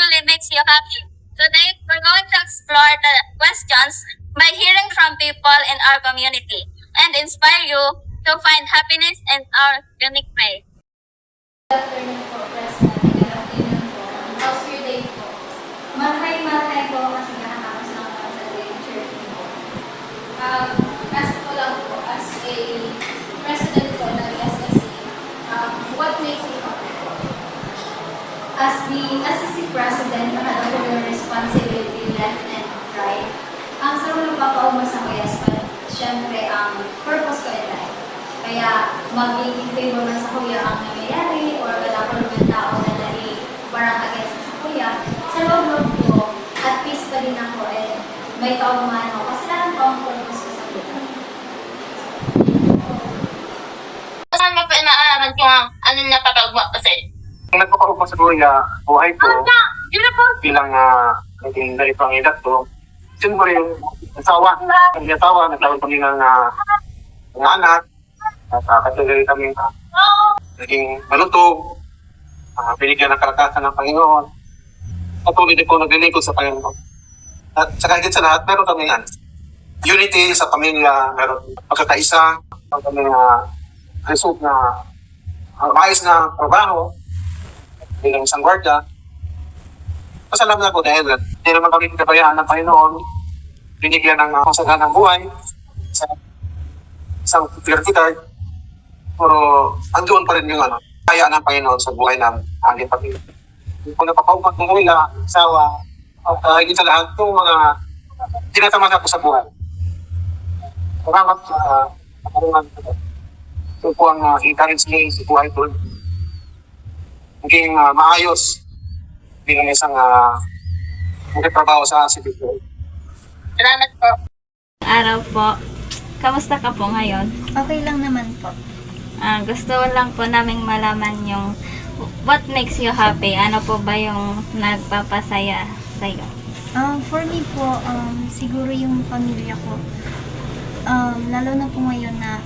truly makes you happy? Today, we're going to explore the questions by hearing from people in our community and inspire you to find happiness in our unique way. Good afternoon po, President. Good afternoon po. How's your day po? Mahay po kasi nakakapos lang po sa day church po. Ask ko lang po, as a president po ng SSC, what makes you happy po? As the SSC president, mahalaga po yung responsibility left and right. Ang sarap nagpapauma sa kuya, syempre, ang purpose ko in life. Kaya magiging favor man sa kuya ang nangyayari or wala ko ng tao na parang against sa kuya. Sa loob ko, at peace pa din ako and may kaumangan ako. Kasi lang po ang purpose ko sa kuya. Saan mo pa inaaral kung ano napapagwa ko sa'yo? Kung nagpapaubos sa buhay ko, bilang naging ganitong edad ko, siyempre yung asawa, nagkaroon kami ng mga anak, at katuloy kami naging malutog, binigyan ng kalakasan ng Panginoon, patuloy din ko naglilingkod sa Panginoon. At sa kahit sa lahat, meron kami unity sa pamilya, meron pagkakaisa, meron kami result na maayos na trabaho, bilang isang gwardiya. Pasalamat ako dahil hindi naman kami pinabayaan ng Panginoon, binigyan ng kasaganang buhay sa isang vertical, pero andoon pa rin yung kaya ng Panginoon sa buhay ng aking pamilya. Kung napapaupat ng nila, asawa, at higit sa lahat, itong mga tinatamaan ko sa buhay. Salamat sa katarungan ko. Ito po ang encourage niya sa buhay ko. Maging maayos bilang isang magkatrabaho sa sibito. Salamat po. Araw po. Kamusta ka po ngayon? Okay lang naman po. Gusto lang po naming malaman yung what makes you happy? Ano po ba yung nagpapasaya sa'yo? For me po, siguro yung pamilya ko. Lalo na po ngayon na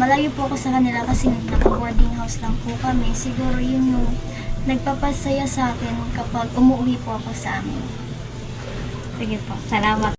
malayo po ako sa kanila kasi naka-boarding house lang po kami. Siguro yun yung nagpapasaya sa akin kapag umuwi po ako sa amin. Sige po. Salamat.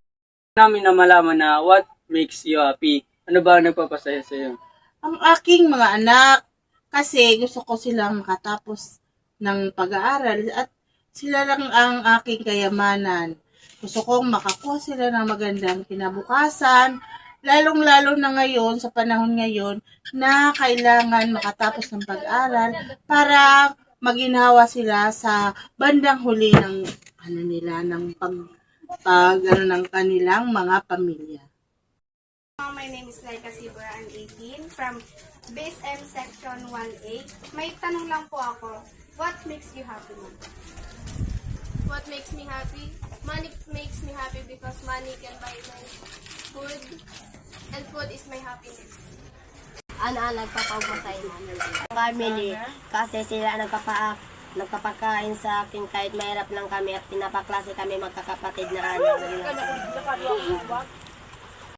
Namin na malaman na what makes you happy. Ano ba ang nagpapasaya sa iyo? Ang aking mga anak, kasi gusto ko silang makatapos ng pag-aaral at sila lang ang aking kayamanan. Gusto kong makakuha sila ng magandang kinabukasan, lalong-lalo na ngayon, sa panahon ngayon, na kailangan makatapos ng pag-aaral para maginhawa sila sa bandang huli ng ng ng kanilang mga pamilya. My name is Laika Siburan 18 from Base M Section 1A. May tanong lang po ako. What makes you happy, ma'am? What makes me happy? Money makes me happy because money can buy my food and food is my happiness. Ano ang nagpapaupo sa inyo? Family, kasi sila nagpapakain sa akin kahit mahirap lang kami at pinapaklase kami magkakapatid na ano.